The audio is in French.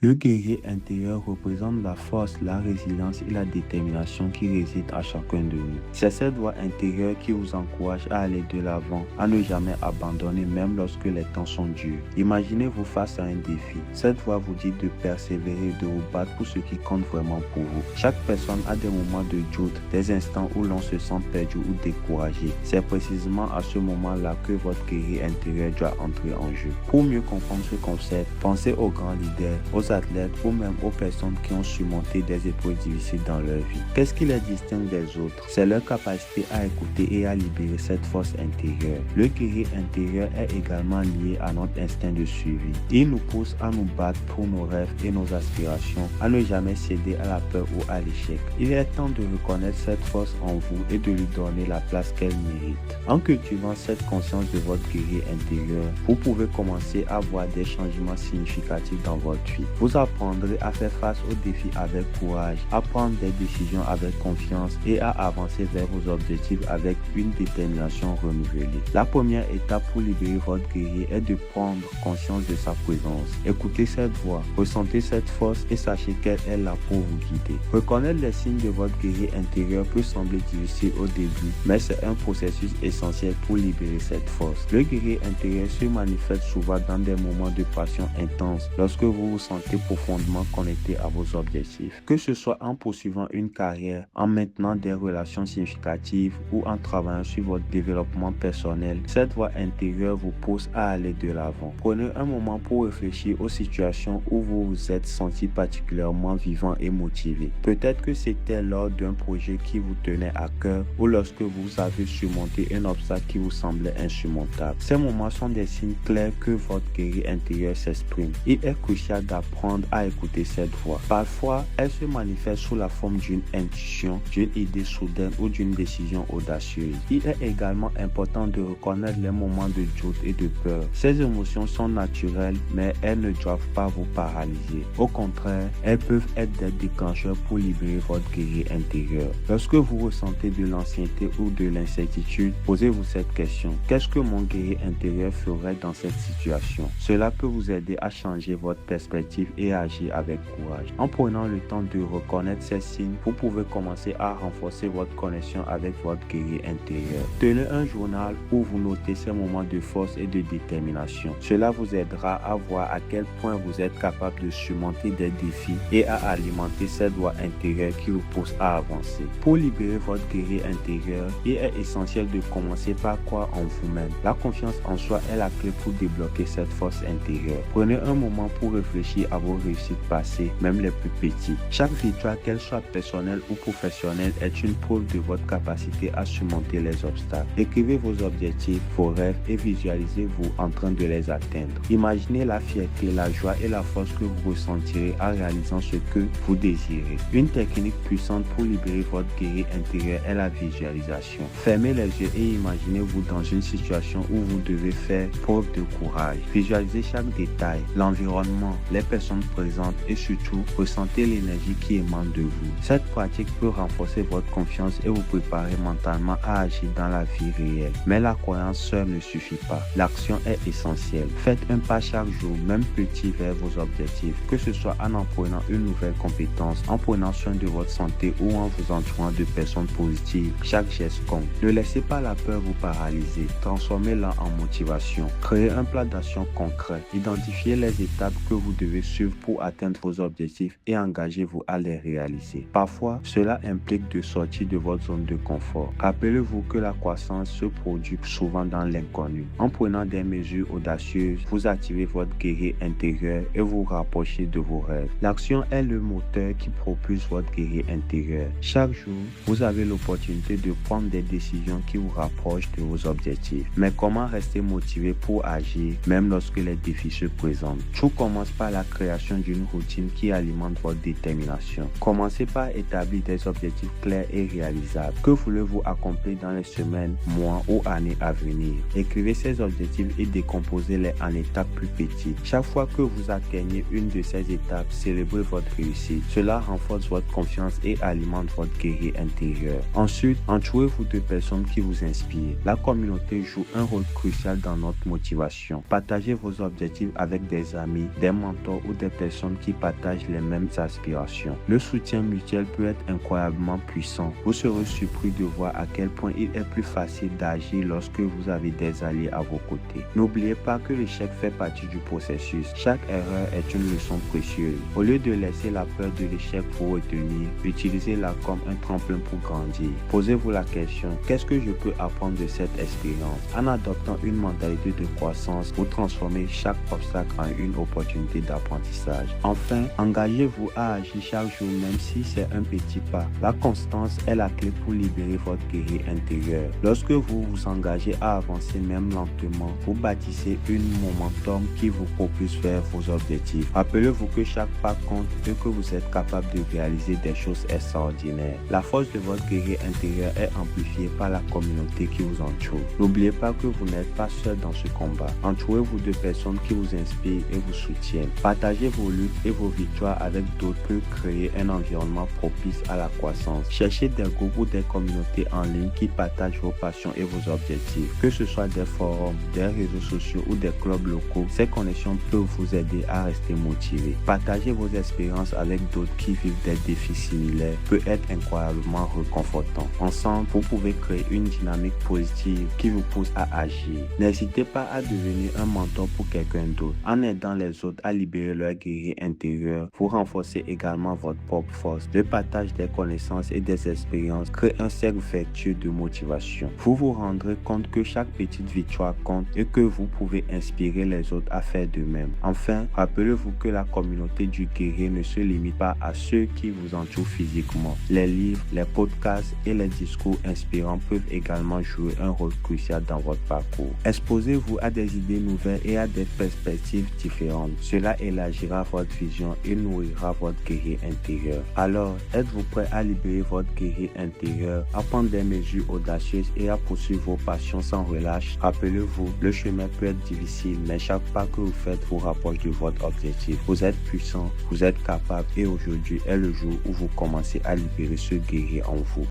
Le guerrier intérieur représente la force, la résilience et la détermination qui résident à chacun de nous. C'est cette voix intérieure qui vous encourage à aller de l'avant, à ne jamais abandonner même lorsque les temps sont durs. Imaginez-vous face à un défi. Cette voix vous dit de persévérer, de vous battre pour ce qui compte vraiment pour vous. Chaque personne a des moments de doute, des instants où l'on se sent perdu ou découragé. C'est précisément à ce moment-là que votre guerrier intérieur doit entrer en jeu. Pour mieux comprendre ce concept, pensez aux grands leaders, aux athlètes ou même aux personnes qui ont surmonté des épreuves difficiles dans leur vie. Qu'est-ce qui les distingue des autres? C'est leur capacité à écouter et à libérer cette force intérieure. Le guerrier intérieur est également lié à notre instinct de survie. Il nous pousse à nous battre pour nos rêves et nos aspirations, à ne jamais céder à la peur ou à l'échec. Il est temps de reconnaître cette force en vous et de lui donner la place qu'elle mérite. En cultivant cette conscience de votre guerrier intérieur, vous pouvez commencer à voir des changements significatifs dans votre vie. Vous apprendrez à faire face aux défis avec courage, à prendre des décisions avec confiance et à avancer vers vos objectifs avec une détermination renouvelée. La première étape pour libérer votre guerrier est de prendre conscience de sa présence. Écoutez cette voix, ressentez cette force et sachez qu'elle est là pour vous guider. Reconnaître les signes de votre guerrier intérieur peut sembler difficile au début, mais c'est un processus essentiel pour libérer cette force. Le guerrier intérieur se manifeste souvent dans des moments de passion intense, lorsque vous vous sentez profondément connecté à vos objectifs. Que ce soit en poursuivant une carrière, en maintenant des relations significatives ou en travaillant sur votre développement personnel, cette voix intérieure vous pousse à aller de l'avant. Prenez un moment pour réfléchir aux situations où vous vous êtes senti particulièrement vivant et motivé. Peut-être que c'était lors d'un projet qui vous tenait à cœur ou lorsque vous avez surmonté un obstacle qui vous semblait insurmontable. Ces moments sont des signes clairs que votre guerrier intérieur s'exprime. Il est crucial d'apprendre à écouter cette voix. Parfois, elle se manifeste sous la forme d'une intuition, d'une idée soudaine ou d'une décision audacieuse. Il est également important de reconnaître les moments de doute et de peur. Ces émotions sont naturelles, mais elles ne doivent pas vous paralyser. Au contraire, elles peuvent être des déclencheurs pour libérer votre guerrier intérieur. Lorsque vous ressentez de l'anxiété ou de l'incertitude, posez-vous cette question. Qu'est-ce que mon guerrier intérieur ferait dans cette situation? Cela peut vous aider à changer votre perspective et agir avec courage. En prenant le temps de reconnaître ces signes, vous pouvez commencer à renforcer votre connexion avec votre guerrier intérieur. Tenez un journal où vous notez ces moments de force et de détermination. Cela vous aidera à voir à quel point vous êtes capable de surmonter des défis et à alimenter cette voix intérieure qui vous pousse à avancer. Pour libérer votre guerrier intérieur, il est essentiel de commencer par croire en vous-même. La confiance en soi est la clé pour débloquer cette force intérieure. Prenez un moment pour réfléchir à vos réussites passées, même les plus petites. Chaque victoire, qu'elle soit personnelle ou professionnelle, est une preuve de votre capacité à surmonter les obstacles. Écrivez vos objectifs, vos rêves et visualisez-vous en train de les atteindre. Imaginez la fierté, la joie et la force que vous ressentirez en réalisant ce que vous désirez. Une technique puissante pour libérer votre guerrier intérieur est la visualisation. Fermez les yeux et imaginez-vous dans une situation où vous devez faire preuve de courage. Visualisez chaque détail, l'environnement, les personnes présentes et surtout, ressentez l'énergie qui émane de vous. Cette pratique peut renforcer votre confiance et vous préparer mentalement à agir dans la vie réelle. Mais la croyance seule ne suffit pas. L'action est essentielle. Faites un pas chaque jour, même petit, vers vos objectifs. Que ce soit en apprenant une nouvelle compétence, en prenant soin de votre santé ou en vous entourant de personnes positives, chaque geste compte. Ne laissez pas la peur vous paralyser. Transformez-la en motivation. Créez un plan d'action concret. Identifiez les étapes que vous devez suivre pour atteindre vos objectifs et engagez-vous à les réaliser. Parfois, cela implique de sortir de votre zone de confort. Rappelez-vous que la croissance se produit souvent dans l'inconnu. En prenant des mesures audacieuses, vous activez votre guerrier intérieur et vous rapprochez de vos rêves. L'action est le moteur qui propulse votre guerrier intérieur. Chaque jour, vous avez l'opportunité de prendre des décisions qui vous rapprochent de vos objectifs. Mais comment rester motivé pour agir, même lorsque les défis se présentent? Tout commence par la création d'une routine qui alimente votre détermination. Commencez par établir des objectifs clairs et réalisables. Que voulez-vous accomplir dans les semaines, mois ou années à venir? Écrivez ces objectifs et décomposez-les en étapes plus petites. Chaque fois que vous atteignez une de ces étapes, célébrez votre réussite. Cela renforce votre confiance et alimente votre guerrier intérieur. Ensuite, entourez-vous de personnes qui vous inspirent. La communauté joue un rôle crucial dans notre motivation. Partagez vos objectifs avec des amis, des mentors ou des personnes qui partagent les mêmes aspirations. Le soutien mutuel peut être incroyablement puissant. Vous serez surpris de voir à quel point il est plus facile d'agir lorsque vous avez des alliés à vos côtés. N'oubliez pas que l'échec fait partie du processus. Chaque erreur est une leçon précieuse. Au lieu de laisser la peur de l'échec vous retenir, utilisez-la comme un tremplin pour grandir. Posez-vous la question, qu'est-ce que je peux apprendre de cette expérience? En adoptant une mentalité de croissance, vous transformez chaque obstacle en une opportunité d'apprentissage. Enfin, engagez-vous à agir chaque jour même si c'est un petit pas. La constance est la clé pour libérer votre guerrier intérieur. Lorsque vous vous engagez à avancer même lentement, vous bâtissez une momentum qui vous propulse vers vos objectifs. Rappelez-vous que chaque pas compte et que vous êtes capable de réaliser des choses extraordinaires. La force de votre guerrier intérieur est amplifiée par la communauté qui vous entoure. N'oubliez pas que vous n'êtes pas seul dans ce combat. Entourez-vous de personnes qui vous inspirent et vous soutiennent. Partagez vos luttes et vos victoires avec d'autres pour créer un environnement propice à la croissance. Cherchez des groupes ou des communautés en ligne qui partagent vos passions et vos objectifs. Que ce soit des forums, des réseaux sociaux ou des clubs locaux, ces connexions peuvent vous aider à rester motivé. Partager vos expériences avec d'autres qui vivent des défis similaires peut être incroyablement réconfortant. Ensemble, vous pouvez créer une dynamique positive qui vous pousse à agir. N'hésitez pas à devenir un mentor pour quelqu'un d'autre. En aidant les autres à libérer leur guerrier intérieur, vous renforcez également votre propre force. Le partage des connaissances et des expériences crée un cercle vertueux de motivation. Vous vous rendrez compte que chaque petite victoire compte et que vous pouvez inspirer les autres à faire de même. Enfin, rappelez-vous que la communauté du guerrier ne se limite pas à ceux qui vous entourent physiquement. Les livres, les podcasts et les discours inspirants peuvent également jouer un rôle crucial dans votre parcours. Exposez-vous à des idées nouvelles et à des perspectives différentes. Cela élargira votre vision et nourrira votre guerrier intérieur. Alors, êtes-vous prêt à libérer votre guerrier intérieur, à prendre des mesures audacieuses et à poursuivre vos passions sans relâche? Rappelez-vous, le chemin peut être difficile, mais chaque pas que vous faites vous rapproche de votre objectif. Vous êtes puissant, vous êtes capable et aujourd'hui est le jour où vous commencez à libérer ce guerrier en vous.